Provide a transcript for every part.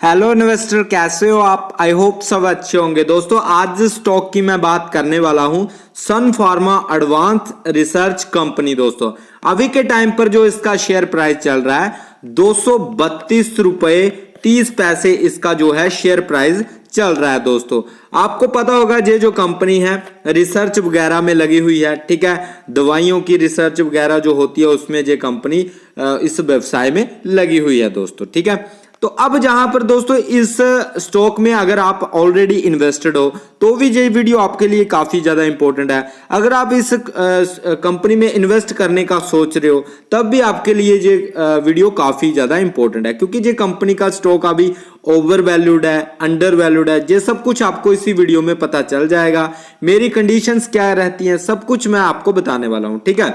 Hello investor, कैसे हो आप? आई होप सब अच्छे होंगे। दोस्तों, आज जिस स्टॉक की मैं बात करने वाला हूं, सन फार्मा एडवांस रिसर्च कंपनी। दोस्तों, अभी के टाइम पर जो इसका शेयर प्राइस चल रहा है 232 रुपये 30 पैसे इसका जो है शेयर प्राइस चल रहा है। दोस्तों, आपको पता होगा ये जो कंपनी है रिसर्च वगैरह में लगी हुई है, ठीक है। दवाइयों की रिसर्च वगैरह जो होती है उसमें ये कंपनी इस व्यवसाय में लगी हुई है। दोस्तों, ठीक है। तो अब जहां पर दोस्तों इस स्टॉक में अगर आप ऑलरेडी इन्वेस्टेड हो तो भी ये वीडियो आपके लिए काफी ज्यादा इंपॉर्टेंट है। अगर आप इस कंपनी में इन्वेस्ट करने का सोच रहे हो तब भी आपके लिए ये वीडियो काफी ज्यादा इंपॉर्टेंट है, क्योंकि ये कंपनी का स्टॉक अभी ओवर वैल्यूड है, अंडर वैल्यूड है, ये सब कुछ आपको इसी वीडियो में पता चल जाएगा। मेरी कंडीशंस क्या रहती हैं सब कुछ मैं आपको बताने वाला हूं, ठीक है।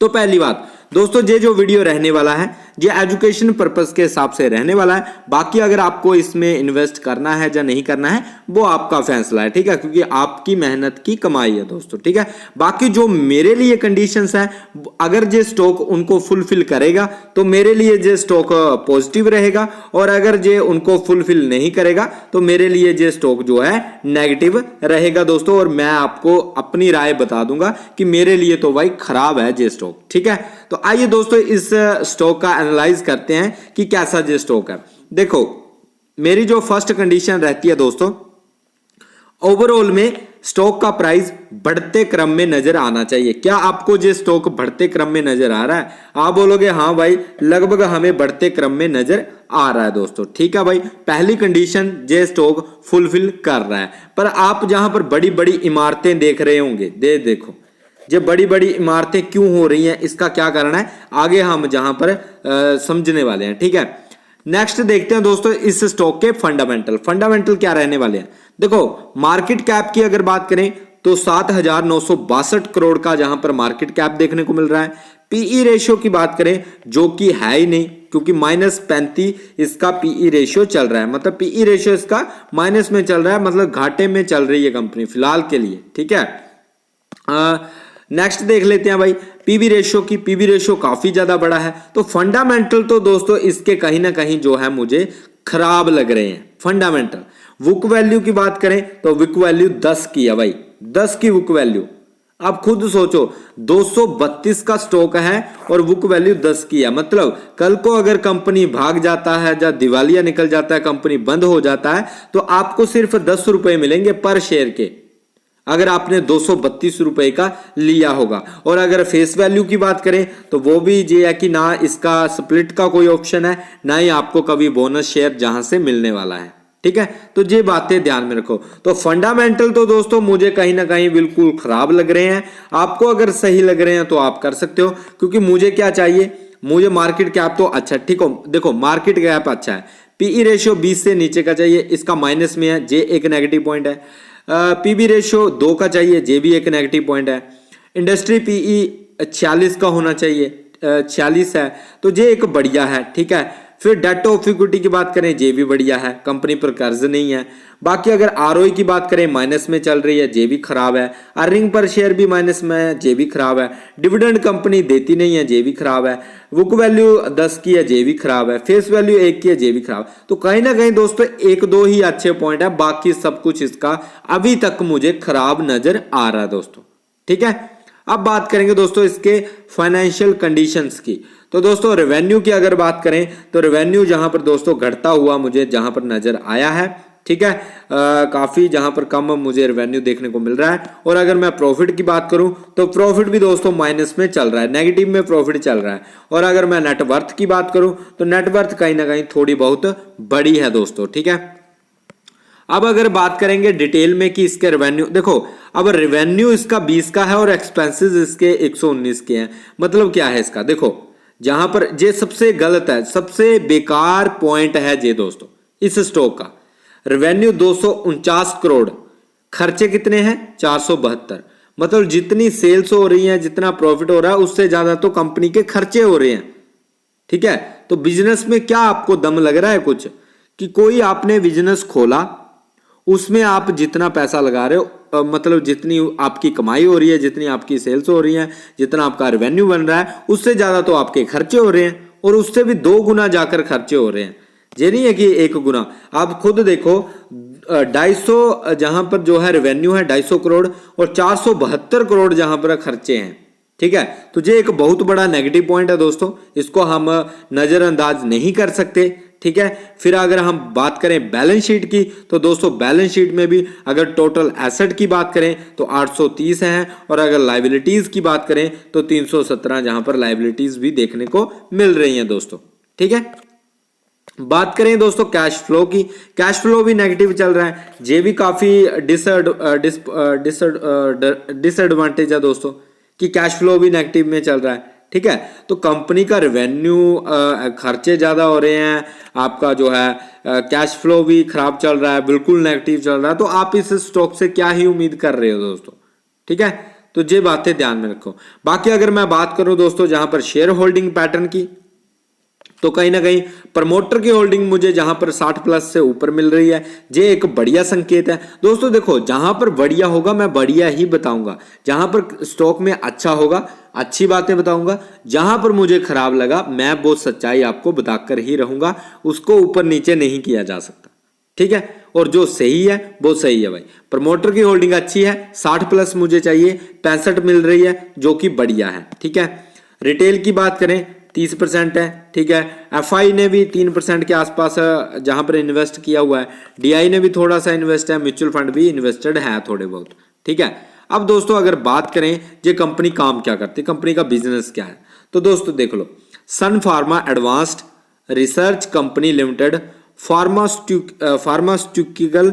तो पहली बात दोस्तों, ये जो वीडियो रहने वाला है ये एजुकेशन पर्पस के हिसाब से रहने वाला है। बाकी अगर आपको इसमें इन्वेस्ट करना है या नहीं करना है वो आपका फैसला है, ठीक है, क्योंकि आपकी मेहनत की कमाई है। दोस्तों, ठीक है। बाकी जो मेरे लिए कंडीशंस है, अगर ये स्टॉक उनको फुलफिल करेगा तो मेरे लिए ये स्टॉक पॉजिटिव रहेगा, और अगर ये उनको फुलफिल नहीं करेगा तो मेरे लिए ये स्टॉक जो है नेगेटिव रहेगा। दोस्तों, और मैं आपको अपनी राय बता दूंगा कि मेरे लिए तो भाई खराब है ये स्टॉक, ठीक है। तो आइए दोस्तों इस स्टॉक का एनालाइज करते हैं कि कैसा ये स्टॉक है। देखो, मेरी जो फर्स्ट कंडीशन रहती है दोस्तों, ओवरऑल में स्टॉक का प्राइस बढ़ते क्रम में नजर आना चाहिए। क्या आपको ये स्टॉक बढ़ते क्रम में नजर आ रहा है? आप बोलोगे हाँ भाई, लगभग हमें बढ़ते क्रम में नजर आ रहा है। दोस्तों, ठीक है भाई, पहली कंडीशन ये स्टॉक फुलफिल कर रहा है। पर आप जहां पर बड़ी बड़ी इमारतें देख रहे होंगे, देखो ये बड़ी बड़ी इमारतें क्यों हो रही हैं, इसका क्या कारण है, आगे हम जहां पर समझने वाले हैं, ठीक है। नेक्स्ट देखते हैं दोस्तों इस स्टॉक के फंडामेंटल क्या रहने वाले हैं। देखो, मार्केट कैप की अगर बात करें तो 7,962 करोड़ का जहां पर मार्केट कैप देखने को मिल रहा है। पीई रेशियो की बात करें जो कि है ही नहीं, क्योंकि -35 इसका पीई रेशियो चल रहा है, मतलब पीई रेशियो इसका माइनस में चल रहा है, मतलब घाटे में चल रही है कंपनी फिलहाल के लिए, ठीक है। नेक्स्ट देख लेते हैं भाई पीबी रेशियो काफी ज्यादा बड़ा है। तो फंडामेंटल तो दोस्तों इसके कहीं ना कहीं जो है मुझे खराब लग रहे हैं फंडामेंटल। बुक वैल्यू की बात करें तो बुक वैल्यू 10 की है भाई, 10 की बुक वैल्यू। आप खुद सोचो, 232 का स्टॉक है और बुक वैल्यू 10 की है, मतलब कल को अगर कंपनी भाग जाता है या दिवालिया निकल जाता है, कंपनी बंद हो जाता है, तो आपको सिर्फ 10 रुपए मिलेंगे पर शेयर के, अगर आपने 232 रुपए का लिया होगा। और अगर फेस वैल्यू की बात करें तो वो भी ये है कि ना इसका स्प्लिट का कोई ऑप्शन है, ना ही आपको कभी बोनस शेयर जहां से मिलने वाला है, ठीक है। तो ये बातें ध्यान में रखो। तो फंडामेंटल तो दोस्तों मुझे कहीं ना कहीं बिल्कुल खराब लग रहे हैं। आपको अगर सही लग रहे हैं तो आप कर सकते हो, क्योंकि मुझे क्या चाहिए, मुझे मार्केट कैप तो अच्छा, ठीक हो, देखो मार्केट कैप अच्छा है, पीई रेशियो 20 से नीचे का चाहिए, इसका माइनस में है, जे एक नेगेटिव पॉइंट है। पीबी रेशियो 2 का चाहिए, जे भी एक नेगेटिव पॉइंट है। इंडस्ट्री पीई 46 का होना चाहिए, 46 है, तो ये एक बढ़िया है, ठीक है। फिर डेट ऑफ इक्विटी की बात करें, जे भी बढ़िया है, कंपनी पर कर्ज नहीं है। बाकी अगर आरओई की बात करें माइनस में चल रही है, जे भी खराब है। अर्निंग पर शेयर भी माइनस में है, जे भी खराब है। डिविडेंड कंपनी देती नहीं है, जे भी खराब है। बुक वैल्यू 10 की है, जे भी खराब है। फेस वैल्यू 1 की है, जे भी खराब। तो कहीं ना कहीं दोस्तों 1-2 ही अच्छे पॉइंट है, बाकी सब कुछ इसका अभी तक मुझे खराब नजर आ रहा है दोस्तों, ठीक है। अब बात करेंगे दोस्तों इसके फाइनेंशियल कंडीशंस की। तो दोस्तों रेवेन्यू की अगर बात करें तो रेवेन्यू जहां पर दोस्तों घटता हुआ मुझे जहां पर नजर आया है, ठीक है, काफी जहां पर कम मुझे रेवेन्यू देखने को मिल रहा है। और अगर मैं प्रॉफिट की बात करूं तो प्रॉफिट भी दोस्तों माइनस में चल रहा है, नेगेटिव में प्रॉफिट चल रहा है। और अगर मैं नेटवर्थ की बात करूं तो नेटवर्थ कहीं ना कहीं थोड़ी बहुत बड़ी है दोस्तों, ठीक है। अब अगर बात करेंगे डिटेल में कि इसके रेवेन्यू, देखो अब रेवेन्यू इसका 20 का है और एक्सपेंसेस इसके 119 के हैं, मतलब क्या है इसका, देखो जहां पर ये सबसे गलत है, सबसे बेकार पॉइंट है ये दोस्तों इस स्टॉक का। रेवेन्यू 249 करोड़, खर्चे कितने हैं 472, मतलब जितनी सेल्स हो रही है, जितना प्रॉफिट हो रहा है उससे ज्यादा तो कंपनी के खर्चे हो रहे हैं, ठीक है। तो बिजनेस में क्या आपको दम लग रहा है कुछ, कि कोई आपने बिजनेस खोला, उसमें आप जितना पैसा लगा रहे हो, मतलब जितनी आपकी कमाई हो रही है, जितनी आपकी सेल्स हो रही है, जितना आपका रेवेन्यू बन रहा है, उससे ज्यादा तो आपके खर्चे हो रहे हैं, और उससे भी 2 गुना जाकर खर्चे हो रहे हैं। ये नहीं है कि 1 गुना। आप खुद देखो 250 जहां पर जो है रेवेन्यू है 250 करोड़ और 472 करोड़ जहां पर खर्चे हैं, ठीक है। तो ये एक बहुत बड़ा नेगेटिव पॉइंट है दोस्तों, इसको हम नजरअंदाज नहीं कर सकते, ठीक है। फिर अगर हम बात करें बैलेंस शीट की, तो दोस्तों बैलेंस शीट में भी अगर टोटल एसेट की बात करें तो 830 है, और अगर लाइबिलिटीज की बात करें तो 317 जहां पर लाइबिलिटीज भी देखने को मिल रही हैं दोस्तों, ठीक है। बात करें दोस्तों कैश फ्लो की, कैश फ्लो भी नेगेटिव चल रहा है, ये भी काफी डिसएडवांटेज है दोस्तों कि कैश फ्लो भी नेगेटिव में चल रहा है, ठीक है। तो कंपनी का रेवेन्यू खर्चे ज्यादा हो रहे हैं, आपका जो है कैश फ्लो भी खराब चल रहा है, बिल्कुल नेगेटिव चल रहा है, तो आप इस स्टॉक से क्या ही उम्मीद कर रहे हो दोस्तों, ठीक है। तो ये बातें ध्यान में रखो। बाकी अगर मैं बात करूं दोस्तों जहां पर शेयर होल्डिंग पैटर्न की, तो कहीं ना कहीं प्रमोटर की होल्डिंग मुझे जहां पर 60 प्लस से ऊपर मिल रही है, ये एक बढ़िया संकेत है दोस्तों। देखो जहां पर बढ़िया होगा मैं बढ़िया ही बताऊंगा, जहां पर स्टॉक में अच्छा होगा अच्छी बातें बताऊंगा, जहां पर मुझे खराब लगा मैं वो सच्चाई आपको बताकर ही रहूंगा, उसको ऊपर नीचे नहीं किया जा सकता, ठीक है। और जो सही है वो सही है भाई। प्रमोटर की होल्डिंग अच्छी है, 60 प्लस मुझे चाहिए, 65 मिल रही है जो कि बढ़िया है, ठीक है। रिटेल की बात करें 30% है, ठीक है। एफआई ने भी 3% के आसपास जहां पर इन्वेस्ट किया हुआ है, डीआई ने भी थोड़ा सा इन्वेस्ट है, म्यूचुअल फंड भी इन्वेस्टेड है थोड़े बहुत, ठीक है। अब दोस्तों अगर बात करें ये कंपनी काम क्या करती है, कंपनी का बिजनेस क्या है, तो दोस्तों देख लो, Sun Pharma Advanced Research Company Limited pharmaceutical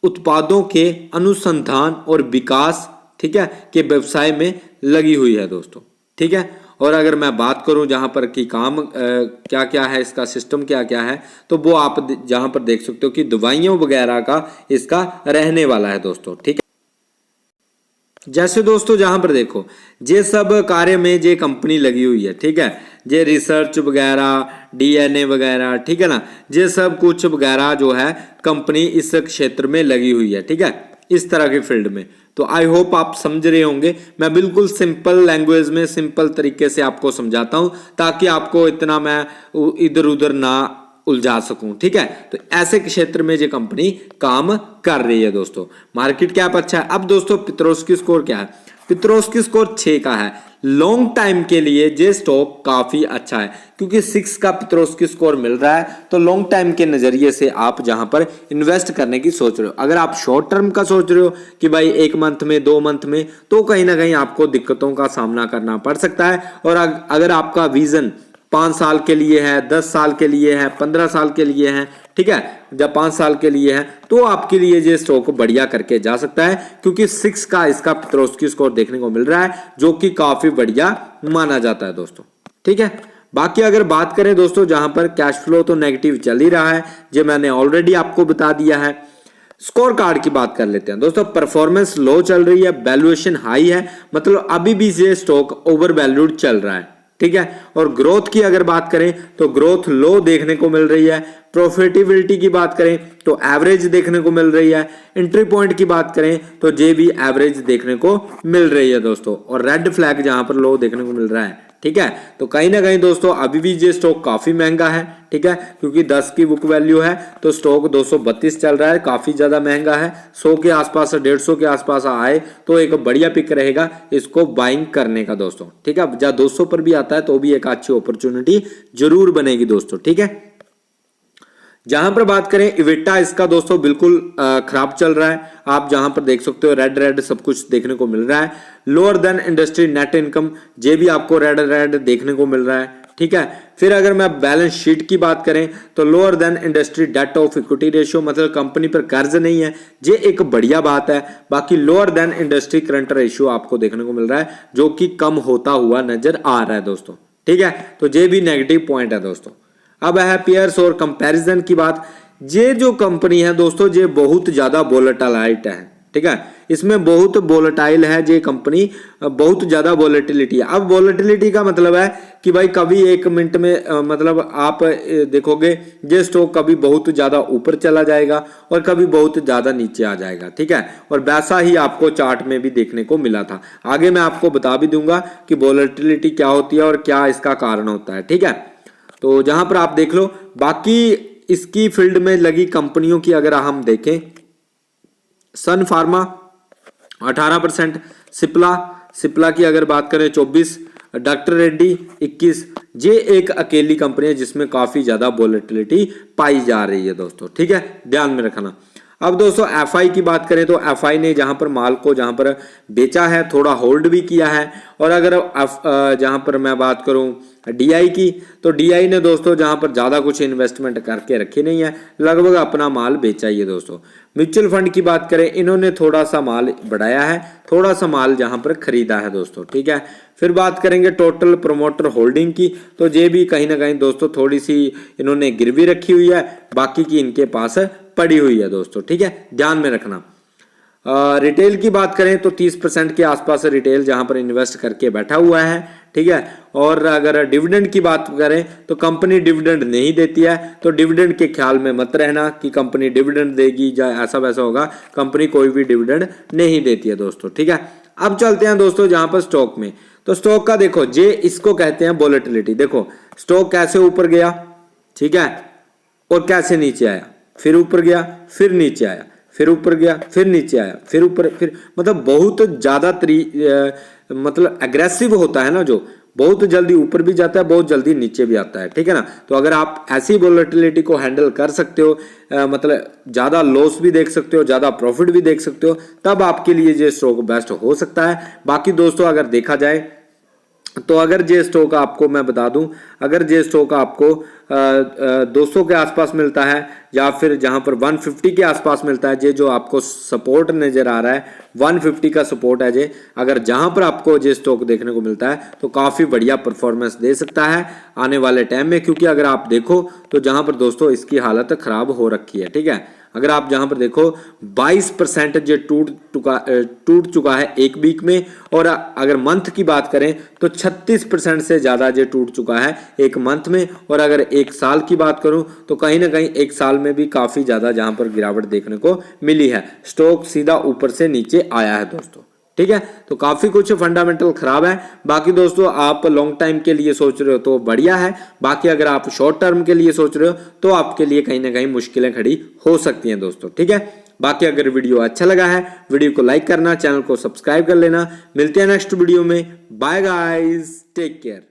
उत्पादों के अनुसंधान और विकास, ठीक है, के व्यवसाय में लगी हुई है दोस्तों, ठीक है। और अगर मैं बात करूं जहां पर कि काम क्या क्या है, इसका सिस्टम क्या क्या है, तो वो आप जहां पर देख सकते हो कि दवाइयों वगैरह का इसका रहने वाला है दोस्तों, ठीक है। जैसे दोस्तों जहां पर देखो ये सब कार्य में ये कंपनी लगी हुई है, ठीक है, ये रिसर्च वगैरह डीएनए वगैरह, ठीक है ना, ये सब कुछ वगैरह जो है कंपनी इस क्षेत्र में लगी हुई है, ठीक है, इस तरह की फील्ड में। तो आई होप आप समझ रहे होंगे, मैं बिल्कुल सिंपल लैंग्वेज में सिंपल तरीके से आपको समझाता हूं ताकि आपको इतना मैं इधर उधर ना उलझा सकूं, ठीक है। तो ऐसे क्षेत्र में ये कंपनी काम कर रही है दोस्तों। मार्केट कैप अच्छा है। अब दोस्तों पित्रोस्की स्कोर क्या है, पित्रोस्की स्कोर 6 का है। लॉन्ग टाइम के लिए ये स्टॉक काफी अच्छा है क्योंकि 6 का पित्रोस्की स्कोर मिल रहा है, तो लॉन्ग टाइम के नजरिए से आप जहां पर इन्वेस्ट करने की सोच रहे हो, अगर आप शॉर्ट टर्म का सोच रहे हो कि भाई 1 मंथ में 2 मंथ में, तो कहीं ना कहीं आपको दिक्कतों का सामना करना पड़ सकता है। और अगर आपका विजन 5 साल के लिए है, 10 साल के लिए है, 15 साल के लिए है, ठीक है, जब 5 साल के लिए है, तो आपके लिए ये स्टॉक बढ़िया करके जा सकता है क्योंकि 6 का इसका पित्रोस्की स्कोर देखने को मिल रहा है जो कि काफी बढ़िया माना जाता है दोस्तों, ठीक है। बाकी अगर बात करें दोस्तों जहां पर कैश फ्लो तो नेगेटिव चल ही रहा है, जो मैंने ऑलरेडी आपको बता दिया है। स्कोर कार्ड की बात कर लेते हैं दोस्तों। परफॉर्मेंस लो चल रही है, वैल्यूएशन हाई है, मतलब अभी भी ये स्टॉक ओवर वैल्यूड चल रहा है, ठीक है। और ग्रोथ की अगर बात करें तो ग्रोथ लो देखने को मिल रही है। प्रॉफिटेबिलिटी की बात करें तो एवरेज देखने को मिल रही है। एंट्री पॉइंट की बात करें तो जे भी एवरेज देखने को मिल रही है दोस्तों, और रेड फ्लैग जहां पर लो देखने को मिल रहा है, ठीक है। तो कहीं ना कहीं दोस्तों अभी भी ये स्टॉक काफी महंगा है, ठीक है, क्योंकि 10 की बुक वैल्यू है तो स्टॉक 232 चल रहा है, काफी ज्यादा महंगा है। 100 के आसपास 150 के आसपास आए तो एक बढ़िया पिक रहेगा इसको बाइंग करने का दोस्तों, ठीक है। जब 200 पर भी आता है तो भी एक अच्छी अपॉर्चुनिटी जरूर बनेगी दोस्तों, ठीक है। जहां पर बात करें इविटा, इसका दोस्तों बिल्कुल खराब चल रहा है। आप जहां पर देख सकते हो रेड रेड सब कुछ देखने को मिल रहा है। Lower than industry net income, ये भी आपको रेड रेड देखने को मिल रहा है, ठीक है। फिर अगर मैं बैलेंस शीट की बात करें तो lower than industry debt of equity ratio, मतलब कंपनी पर कर्ज नहीं है, ये एक बढ़िया बात है। बाकी lower than industry current ratio आपको देखने को मिल रहा है जो कि कम होता हुआ नजर आ रहा है दोस्तों, ठीक है। तो ये भी नेगेटिव पॉइंट है दोस्तों। अब है पेयर्स और कंपैरिजन की बात। ये जो कंपनी है दोस्तों ये बहुत ज्यादा वोलेटाइल है, ठीक है, इसमें बहुत वोलेटाइल है ये कंपनी, बहुत ज्यादा वोलेटिलिटी है। अब वोलेटिलिटी का मतलब है कि भाई कभी 1 मिनट में मतलब आप देखोगे ये स्टॉक कभी बहुत ज्यादा ऊपर चला जाएगा और कभी बहुत ज्यादा नीचे आ जाएगा, ठीक है। और वैसा ही आपको चार्ट में भी देखने को मिला था। आगे मैं आपको बता भी दूंगा कि वोलेटिलिटी क्या होती है और क्या इसका कारण होता है, ठीक है। तो जहां पर आप देख लो, बाकी इसकी फील्ड में लगी कंपनियों की अगर हम देखें, सन फार्मा 18%, सिप्ला की अगर बात करें 24, डॉक्टर रेड्डी 21। ये एक अकेली कंपनी है जिसमें काफी ज्यादा वोलेटिलिटी पाई जा रही है दोस्तों, ठीक है, ध्यान में रखना। अब दोस्तों एफआई की बात करें तो एफआई ने जहां पर माल को जहां पर बेचा है, थोड़ा होल्ड भी किया है। और अगर जहां पर मैं बात करूं डीआई की, तो डीआई ने दोस्तों जहां पर ज्यादा कुछ इन्वेस्टमेंट करके रखी नहीं है, लगभग अपना माल बेचा ही है दोस्तों। म्यूचुअल फंड की बात करें, इन्होंने थोड़ा सा माल बढ़ाया है, थोड़ा सा माल जहां पर खरीदा है दोस्तों, ठीक है। फिर बात करेंगे टोटल प्रोमोटर होल्डिंग की, तो ये भी कहीं ना कहीं दोस्तों थोड़ी सी इन्होंने गिरवी रखी हुई है, बाकी की इनके पास पड़ी हुई है दोस्तों, ठीक है, ध्यान में रखना। रिटेल की बात करें तो 30% के आसपास रिटेल जहां पर इन्वेस्ट करके बैठा हुआ है, ठीक है। और अगर डिविडेंड की बात करें तो कंपनी डिविडेंड नहीं देती है, तो डिविडेंड के ख्याल में मत रहना कि कंपनी डिविडेंड देगी या ऐसा वैसा होगा, कंपनी कोई भी डिविडेंड नहीं देती है दोस्तों, ठीक है। अब चलते हैं दोस्तों जहां पर स्टॉक में, तो स्टॉक का देखो जे इसको कहते हैं वोलेटिलिटी। देखो स्टॉक कैसे ऊपर गया, ठीक है, और कैसे नीचे आया, फिर ऊपर गया, फिर नीचे आया, फिर ऊपर गया, फिर नीचे आया, फिर ऊपर, फिर मतलब बहुत ज्यादा मतलब एग्रेसिव होता है ना, जो बहुत जल्दी ऊपर भी जाता है, बहुत जल्दी नीचे भी आता है, ठीक है ना। तो अगर आप ऐसी वोलेटिलिटी को हैंडल कर सकते हो, मतलब ज्यादा लॉस भी देख सकते हो, ज्यादा प्रॉफिट भी देख सकते हो, तब आपके लिए ये स्टॉक बेस्ट हो सकता है। बाकी दोस्तों अगर देखा जाए तो अगर जे स्टॉक आपको मैं बता दूं, अगर जे स्टॉक आपको 200 के आसपास मिलता है या फिर जहां पर 150 के आसपास मिलता है, जे जो आपको सपोर्ट नजर आ रहा है 150 का सपोर्ट है जे, अगर जहां पर आपको जे स्टॉक देखने को मिलता है तो काफी बढ़िया परफॉर्मेंस दे सकता है आने वाले टाइम में। क्योंकि अगर आप देखो तो जहां पर दोस्तों इसकी हालत खराब हो रखी है, ठीक है। अगर आप जहां पर देखो 22% जो टूट चुका है एक वीक में, और अगर मंथ की बात करें तो 36% से ज्यादा जो टूट चुका है एक मंथ में। और अगर एक साल की बात करूं तो कहीं ना कहीं एक साल में भी काफी ज्यादा जहां पर गिरावट देखने को मिली है, स्टॉक सीधा ऊपर से नीचे आया है दोस्तों, ठीक है। तो काफी कुछ फंडामेंटल खराब है। बाकी दोस्तों आप लॉन्ग टाइम के लिए सोच रहे हो तो बढ़िया है, बाकी अगर आप शॉर्ट टर्म के लिए सोच रहे हो तो आपके लिए कहीं ना कहीं मुश्किलें खड़ी हो सकती हैं दोस्तों, ठीक है। बाकी अगर वीडियो अच्छा लगा है, वीडियो को लाइक करना, चैनल को सब्सक्राइब कर लेना। मिलते हैं नेक्स्ट वीडियो में, बाय गाइस, टेक केयर।